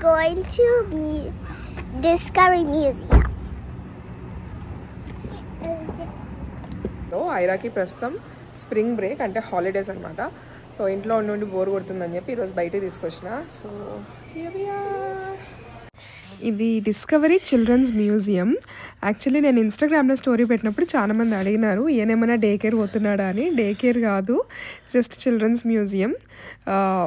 going to Discovery Museum. ఐరాకి ప్రస్తుతం spring break అంటే holidays అనమాట. సో ఇంట్లో ఉండి బోర్ కొడుతుందని చెప్పి ఈరోజు బయట తీసుకొచ్చిన. సో ఇది డిస్కవరీ చిల్డ్రన్స్ మ్యూజియం. యాక్చువల్లీ నేను ఇన్స్టాగ్రామ్లో స్టోరీ పెట్టినప్పుడు చాలామంది అడిగినారు ఏనేమైనా డే కేర్ పోతున్నాడా అని. డే కేర్ కాదు, జస్ట్ చిల్డ్రన్స్ మ్యూజియం.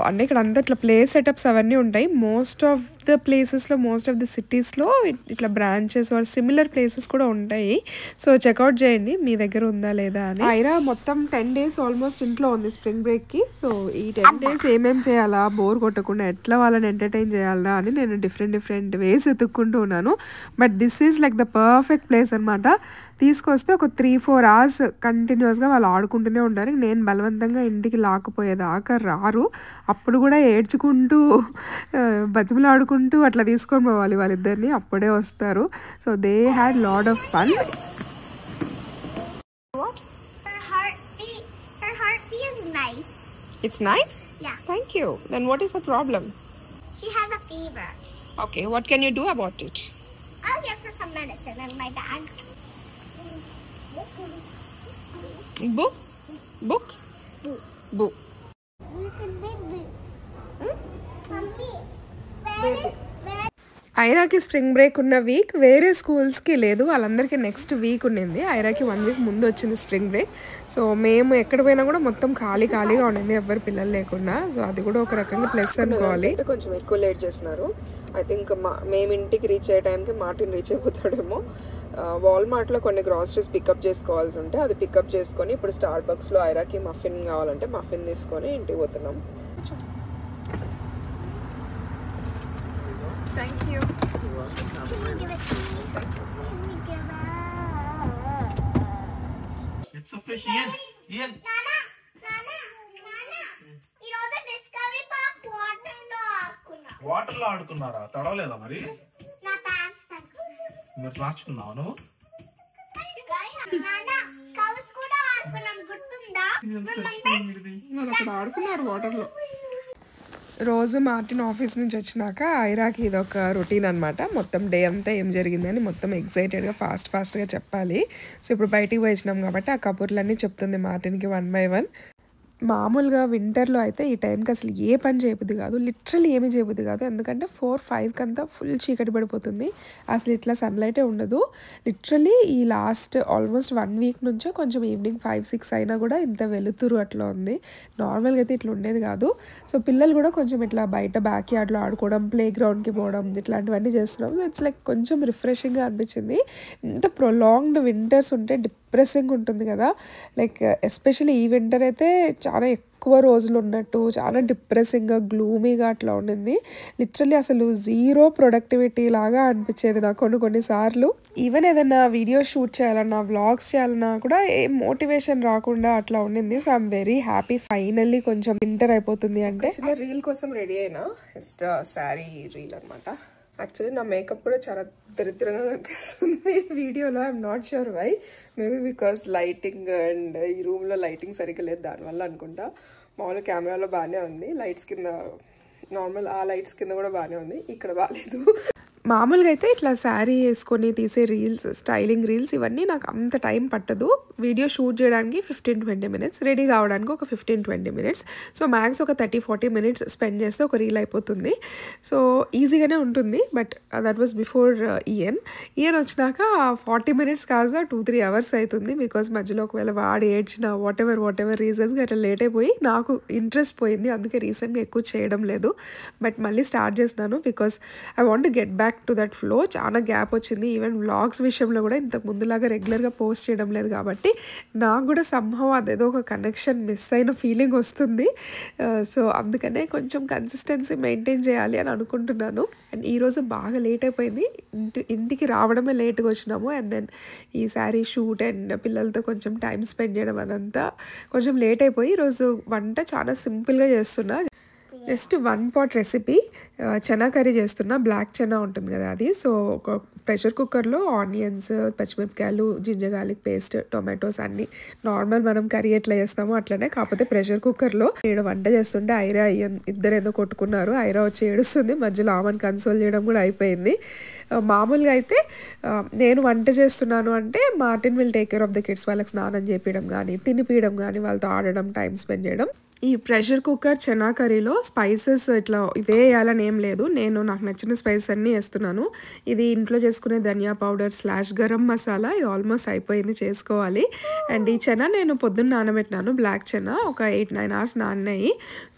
అంటే ఇక్కడ అంతా ఇట్లా ప్లే సెటప్స్ అవన్నీ ఉంటాయి. మోస్ట్ ఆఫ్ ద ప్లేసెస్లో, మోస్ట్ ఆఫ్ ద సిటీస్లో ఇట్లా బ్రాంచెస్ ఆర్ సిమిలర్ ప్లేసెస్ కూడా ఉంటాయి. సో చెక్అవుట్ చేయండి మీ దగ్గర ఉందా లేదా అని. ఐరా మొత్తం 10 days ఆల్మోస్ట్ ఇంట్లో ఉంది స్ప్రింగ్ బ్రేక్కి. సో ఈ 10 days ఏమేమి చేయాలా, బోర్ కొట్టకుండా ఎట్లా వాళ్ళని ఎంటర్టైన్ చేయాలా అని నేను డిఫరెంట్ వేస్ ఎత్తుక్కుంటూ ఉన్నాను. But this is like the perfect place అనమాట. తీసుకొస్తే ఒక 3-4 hours కంటిన్యూస్గా వాళ్ళు ఆడుకుంటూనే ఉంటారు. నేను బలవంతంగా ఇంటికి లాక్కుపోయేదాకా రారు. అప్పుడు కూడా ఏడ్చుకుంటూ బతిమలు ఆడుకుంటూ అట్లా తీసుకొని పోవాలి వాళ్ళిద్దరిని, అప్పుడే వస్తారు. So they had lot of fun. Her heartbeat is nice. It's nice? Yeah. Thank you. Then what is the problem? She has a fever. Okay, what can you do about it? I'll give her some medicine in my bag. Book? Book? Book. ఐరాకి spring break ఉన్న week వేరే స్కూల్స్కి లేదు, వాళ్ళందరికీ next week ఉండింది. ఐరాకి 1 week ముందు వచ్చింది spring break. So మేము ఎక్కడ పోయినా కూడా మొత్తం ఖాళీగా ఉండింది, ఎవరు పిల్లలు లేకుండా. సో అది కూడా ఒక రకంగా ప్లస్ అనుకోవాలి. కొంచెం ఎక్కువ లేట్ చేస్తున్నారు. ఐ థింక్ మేము ఇంటికి రీచ్ అయ్యే టైంకి మార్టిన్ రీచ్ అయిపోతాడేమో. వాల్మార్ట్లో కొన్ని గ్రాసరీస్ పికప్ చేసుకోవాల్సి ఉంటే అది పికప్ చేసుకొని ఇప్పుడు స్టార్బక్స్లో ఐరాకి మఫిన్ కావాలంటే మఫిన్ తీసుకొని ఇంటికి పోతున్నాం. Thank you. Can you give it to me? Can you give it? It's a fish, Ian. Nana. ఈ రోజు డిస్కవరీ పార్క్ వాటర్ లో ఆడుకున్నా. వాటర్ లో ఆడుకున్నారా? తడవలేదా మరి? నా ప్యాంట్స్ తక్కువ. మీరు రాచుకున్నావా నువ్వు? నానా కౌస్ కూడా ఆడుకున్నాం, గుర్తుందా? వాళ్ళు అక్కడ ఆడుకున్నారు వాటర్లో. రోజు మార్టిన్ ఆఫీస్ నుంచి వచ్చినాక ఐరాకి ఇదొక రొటీన్ అనమాట. మొత్తం డే అంతా ఏం జరిగిందని మొత్తం ఎక్సైటెడ్గా ఫాస్ట్గా చెప్పాలి. సో ఇప్పుడు బయటికి పోయినాం కాబట్టి ఆ కబుర్లన్నీ చెప్తుంది మార్టిన్కి 1 by 1. మామూలుగా వింటర్లో అయితే ఈ టైంకి అసలు ఏ పని చేయబుద్ది కాదు, లిటరల్లీ ఏమీ చేయబుద్ది కాదు. ఎందుకంటే 4-5 అంతా ఫుల్ చీకటి పడిపోతుంది, అసలు ఇట్లా సన్లైటే ఉండదు. లిటరల్లీ ఈ లాస్ట్ ఆల్మోస్ట్ 1 week నుంచో కొంచెం ఈవినింగ్ 5-6 అయినా కూడా ఇంత వెలుతురు అట్లా ఉంది. నార్మల్గా అయితే ఇట్లా ఉండేది కాదు. సో పిల్లలు కూడా కొంచెం ఇట్లా బయట బ్యాక్ యార్డ్లో ఆడుకోవడం, ప్లే గ్రౌండ్కి పోవడం ఇట్లాంటివన్నీ చేస్తున్నాం. సో ఇట్స్ లైక్ కొంచెం రిఫ్రెషింగ్గా అనిపించింది. ఇంత ప్రొలాంగ్డ్ వింటర్స్ ఉంటే డిప్రెసింగ్ ఉంటుంది కదా, లైక్ ఎస్పెషల్లీ ఈ వింటర్ అయితే చాలా ఎక్కువ రోజులు ఉన్నట్టు చాలా డిప్రెసింగ్గా గ్లూమీగా అట్లా ఉండింది. లిటరల్లీ అసలు జీరో ప్రొడక్టివిటీ లాగా అనిపించేది నాకు కొన్నిసార్లు. ఈవెన్ ఏదైనా వీడియో షూట్ చేయాలన్నా, వ్లాగ్స్ చేయాలన్నా కూడా ఏ మోటివేషన్ రాకుండా అట్లా ఉండింది. So I'm very happy finally కొంచెం వింటర్ అయిపోతుంది అంటే. రీల్ కోసం రెడీ అయినా, జస్ట్ శారీ రీల్ అనమాట. యాక్చువల్లీ నా మేకప్ కూడా చాలా దరిద్రంగా కనిపిస్తుంది వీడియోలో. I'm not sure why, maybe because lighting and ఈ రూమ్లో లైటింగ్ సరిగ్గా లేదు దానివల్ల అనుకుంటా. మామూలు కెమెరాలో బాగానే ఉంది, లైట్స్ కింద నార్మల్ ఆ లైట్స్ కింద కూడా బాగానే ఉంది, ఇక్కడ బాగాలేదు. మామూలుగా అయితే ఇట్లా శారీ వేసుకొని తీసే రీల్స్, స్టైలింగ్ రీల్స్ ఇవన్నీ నాకు అంత టైం పట్టదు. వీడియో షూట్ చేయడానికి 15-20 minutes, రెడీ కావడానికి ఒక 15-20 minutes. సో మ్యాక్స్ ఒక 30-40 minutes స్పెండ్ చేస్తే ఒక రీల్ అయిపోతుంది. సో ఈజీగానే ఉంటుంది. బట్ దట్ వాస్ బిఫోర్ ఇయన్ వచ్చినాక 40 minutes కాస్త 2-3 hours అవుతుంది. బికాస్ మధ్యలో ఒకవేళ వాడు ఏడ్చిన వాట్ ఎవర్ రీజన్స్గా అట్లా లేట్ అయిపోయి నాకు ఇంట్రెస్ట్ పోయింది. అందుకే రీసెంట్గా ఎక్కువ చేయడం లేదు. బట్ మళ్ళీ స్టార్ట్ చేస్తున్నాను because I want to get back to that flow. చాలా గ్యాప్ వచ్చింది. ఈవెన్ వ్లాగ్స్ విషయంలో కూడా ఇంతకు ముందులాగా రెగ్యులర్గా పోస్ట్ చేయడం లేదు కాబట్టి నాకు కూడా సంభవం అదేదో ఒక కనెక్షన్ మిస్ అయిన ఫీలింగ్ వస్తుంది. సో అందుకనే కొంచెం కన్సిస్టెన్సీ మెయింటైన్ చేయాలి అని అనుకుంటున్నాను. అండ్ ఈరోజు బాగా లేట్ అయిపోయింది, ఇంటికి రావడమే లేట్గా వచ్చినాము. అండ్ దెన్ ఈ శారీ షూట్ అండ్ పిల్లలతో కొంచెం టైం స్పెండ్ చేయడం అదంతా కొంచెం లేట్ అయిపోయి ఈరోజు వంట చాలా సింపుల్గా చేస్తున్నా. Next 1 pot recipe chana curry చేస్తున్నా. బ్లాక్ చనా ఉంటుంది కదా అది. సో ఒక ప్రెషర్ కుక్కర్లో ఆనియన్స్, పచ్చిమిరపకాయలు, జింజర్ గార్లిక్ పేస్ట్, టొమాటోస్ అన్నీ నార్మల్ మనం కర్రీ ఎట్లా చేస్తామో అట్లనే, కాకపోతే ప్రెషర్ కుక్కర్లో నేను వంట చేస్తుంటే ఐరా ఇద్దరు ఏదో కొట్టుకున్నారు. ఐరా వచ్చి ఏడుస్తుంది. మధ్యలో ఆమెను కన్సోల్ చేయడం కూడా అయిపోయింది. మామూలుగా అయితే నేను వంట చేస్తున్నాను అంటే Martin will take care of the kids. వాళ్ళకి స్నానం చేపించడం కానీ, తినిపించడం కానీ, వాళ్ళతో ఆడడం, టైం స్పెండ్ చేయడం. ఈ ప్రెషర్ కుక్కర్ చనా కర్రీలో స్పైసెస్ ఇట్లా ఇవే వేయాలని ఏం లేదు. నేను నాకు నచ్చిన స్పైసెస్ అన్నీ వేస్తున్నాను. ఇది ఇంట్లో చేసుకునే ధనియా పౌడర్ / గరం మసాలా. ఇది ఆల్మోస్ట్ అయిపోయింది, చేసుకోవాలి. అండ్ ఈ చనా నేను పొద్దున్న నానబెట్టినాను. బ్లాక్ చనా ఒక 8-9 hours నానాయి.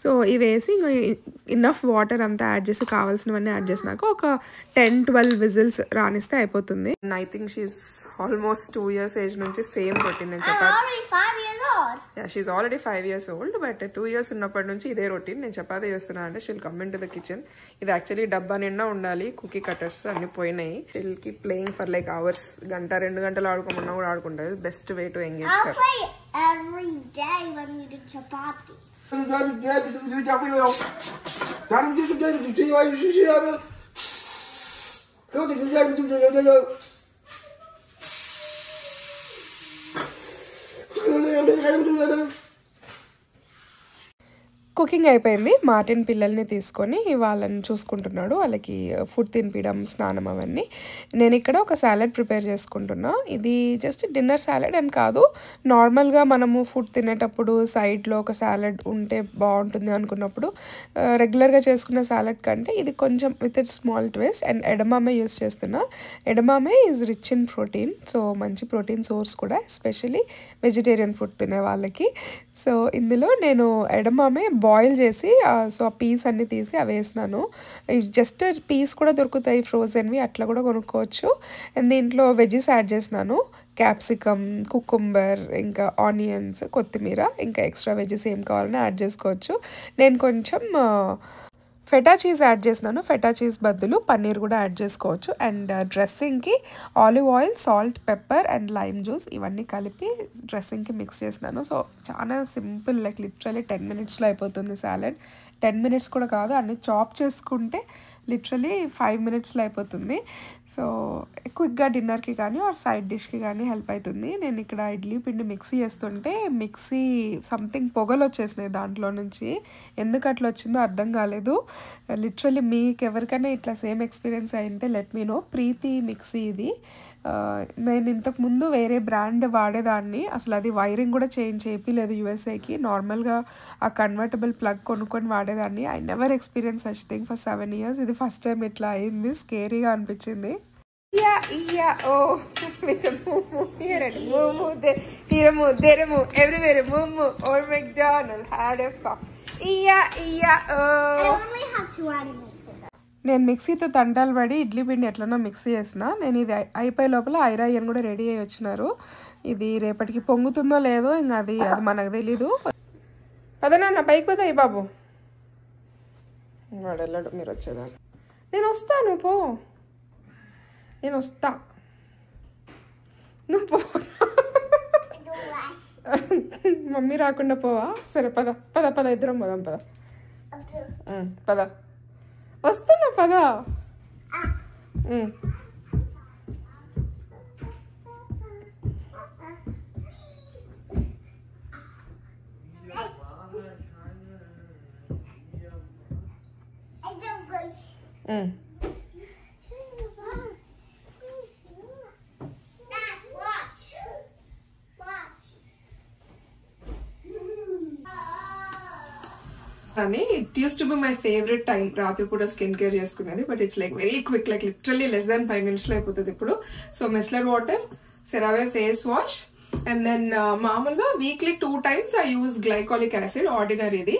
సో ఇవి వేసి ఇన్నఫ్ వాటర్ అంతా యాడ్ చేసి కావాల్సినవన్నీ యాడ్ చేసినాక ఒక 10-12 whistles రానిస్తే అయిపోతుంది. I think she's almost 2 years age నుంచి సేమ్ రొటీన్ నేను చెప్పాను. She's already 5 years old. But 2 years ఉన్నప్పటి నుంచి ఇదే రొటీన్. నేను చపాతీ చేస్తున్నా అంటే she'll come in to the kitchen. ఇది యాక్చువల్లీ డబ్బా నిండా ఉండాలి. కుకీ కటర్స్ అన్ని పోయినాయి. She'll keep playing for like hours. 1-2 గంటలు ఆడుకోమన్నా కూడా ఆడుకుంటుంది. Best way to engage her. Every day when we do chapati. Cooking అయిపోయింది. మార్టిన్ పిల్లల్ని తీసుకొని వాళ్ళని చూసుకుంటున్నాడు. వాళ్ళకి ఫుడ్ తినిపించడం, స్నానం అవన్నీ. నేను ఇక్కడ ఒక సాలడ్ ప్రిపేర్ చేసుకుంటున్నా. ఇది జస్ట్ డిన్నర్ సాలడ్ అని కాదు, నార్మల్గా మనము ఫుడ్ తినేటప్పుడు సైడ్లో ఒక సాలడ్ ఉంటే బాగుంటుంది అనుకున్నప్పుడు రెగ్యులర్గా చేసుకునే సాలడ్ కంటే ఇది కొంచెం with small twist. And edamame use చేస్తున్నా. Edamame is rich in protein. So మంచి ప్రోటీన్ సోర్స్ కూడా, ఎస్పెషలీ వెజిటేరియన్ ఫుడ్ తినే వాళ్ళకి. సో ఇందులో నేను ఎడమామే బాయిల్ చేసి సో ఆ పీస్ అన్నీ తీసి అవి వేసినాను. జస్ట్ పీస్ కూడా దొరుకుతాయి ఫ్రోజన్వి, అట్లా కూడా కొనుక్కోవచ్చు. అండ్ దీంట్లో వెజ్జెస్ యాడ్ చేసినాను. క్యాప్సికమ్, కుకుంబర్, ఇంకా ఆనియన్స్, కొత్తిమీర, ఇంకా ఎక్స్ట్రా వెజ్జెస్ ఏం కావాలన్నా యాడ్ చేసుకోవచ్చు. నేను కొంచెం ఫెటా చీజ్ యాడ్ చేసినాను. ఫెటా చీజ్ బదులు పన్నీర్ కూడా యాడ్ చేసుకోవచ్చు. అండ్ డ్రెస్సింగ్కి olive oil, salt, pepper and lime juice ఇవన్నీ కలిపి డ్రెస్సింగ్కి మిక్స్ చేసినాను. సో చాలా సింపుల్, లైక్ లిటరలీ 10 minutesలో అయిపోతుంది సాలడ్. 10 minutes కూడా కాదు, అన్ని చాప్ చేసుకుంటే లిటరలీ 5 minutesలో అయిపోతుంది. సో క్విక్గా డిన్నర్కి కానీ ఆర్ సైడ్ డిష్కి కానీ హెల్ప్ అవుతుంది. నేను ఇక్కడ ఇడ్లీ పిండి మిక్సీ చేస్తుంటే మిక్సీ సంథింగ్ పొగలు వచ్చేసినాయి దాంట్లో నుంచి. ఎందుకు అట్లా వచ్చిందో అర్థం కాలేదు. లిటరలీ మీకు ఎవరికైనా ఇట్లా సేమ్ ఎక్స్పీరియన్స్ అయింటే let me know. Preethi mixie ఇది. నేను ఇంతకుముందు వేరే బ్రాండ్ వాడేదాన్ని. అసలు అది వైరింగ్ కూడా చేంజ్ చేయలేదు యూఎస్ఏకి. నార్మల్గా ఆ కన్వర్టబుల్ ప్లగ్ కొనుక్కొని వాడేదాన్ని. I never experience such thing for 7 years. ఇది ఫస్ట్ టైం ఇట్లా అయింది. స్కేరీగా అనిపించింది. ఓ with a moo here and moo there, here a moo, there a moo, everywhere a moo. Or McDonald had a pop. I only have 2 animals for that. నేను మిక్సీతో తంటాలు పడి ఇడ్లీ పిండి ఎట్లనో mixie చేసిన. నేను ఇది అయిపోయే లోపల ఐరాయన్ కూడా రెడీ అయ్యి వచ్చినారు. ఇది రేపటికి పొంగుతుందో లేదో ఇంకా అది మనకు తెలీదు. పదనా పైకి పోతాయి బాబు. వాడు వెళ్ళాడు, మీరు వచ్చేదా? నేను వస్తాను, పో. నేను వస్తా, నువ్వు పో. మమ్మీ రాకుండా పోవా? సరే పద పద పద, ఇద్దరం పోదాం. పద పద, వస్తున్నా పద. కానీ it use to be my favourite time రాత్రిపూట స్కిన్ కేర్ చేసుకునేది. But it's like very quick, like literally less than 5 minutesలో అయిపోతుంది ఇప్పుడు. So micellar water, CeraVe face wash, and then మామూలుగా weekly 2 times I use glycolic acid. ఆర్డినరీది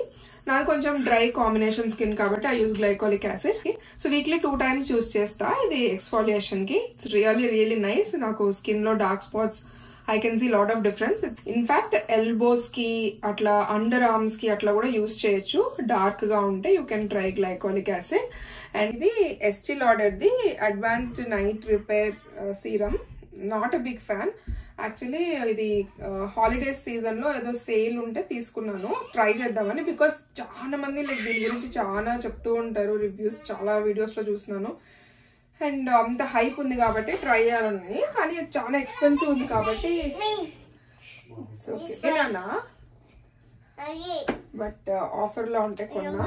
నాది కొంచెం dry combination skin కాబట్టి I use glycolic acid. So weekly 2 times use చేస్తా. ఇది ఎక్స్ఫోలియేషన్ కి. It's really nice. నాకు స్కిన్ లో dark spots I can see lot of difference. In fact, elbows ki atla under arms ki atla kuda use cheyochu. Dark ga unte you can try glycolic acid. And the Estee Lauder the advanced night repair serum. Not a big fan. Actually ఇది holidays సీజన్లో ఏదో sale ఉంటే తీసుకున్నాను try చేద్దామని. Because చాలా మంది like దీని గురించి చాలా చెప్తూ ఉంటారు, రివ్యూస్ చాలా వీడియోస్లో చూస్తున్నాను. అండ్ అంత హైప్ ఉంది కాబట్టి ట్రై చేయాలని. కానీ చాలా ఎక్స్పెన్సివ్ ఉంది కాబట్టి ఓకేనా, బట్ ఆఫర్లో ఉంటే కొన్నా.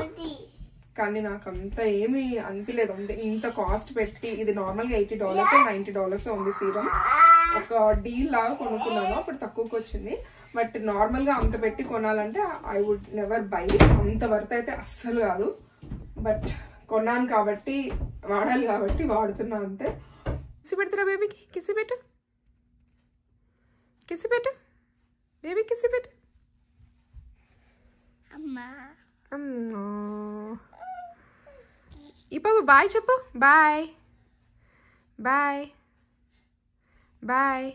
కానీ నాకు అంత ఏమీ అనిపించలేదు. అంతే ఇంత కాస్ట్ పెట్టి, ఇది నార్మల్గా $80 $90 ఉంది సీరం. ఒక డీల్ లాగా కొనుక్కున్నాను, అప్పుడు తక్కువకి వచ్చింది. బట్ నార్మల్గా అంత పెట్టి కొనాలంటే ఐ వుడ్ నెవర్ బై. అంత వర్త్ అయితే అస్సలు కాదు. బట్ కొన్నాను కాబట్టి, వాడాలి కాబట్టి వాడుతున్నా అంతే. కిసి పెడతారా బేబీకి? కిసి పెట్టు, కిసి పెట్టు బేబీ, కిసి పెట్టు. ఈ పాప బాయ్ చెప్పు. Bye bye bye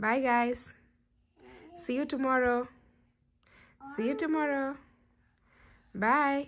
bye guys. See you tomorrow. Bye.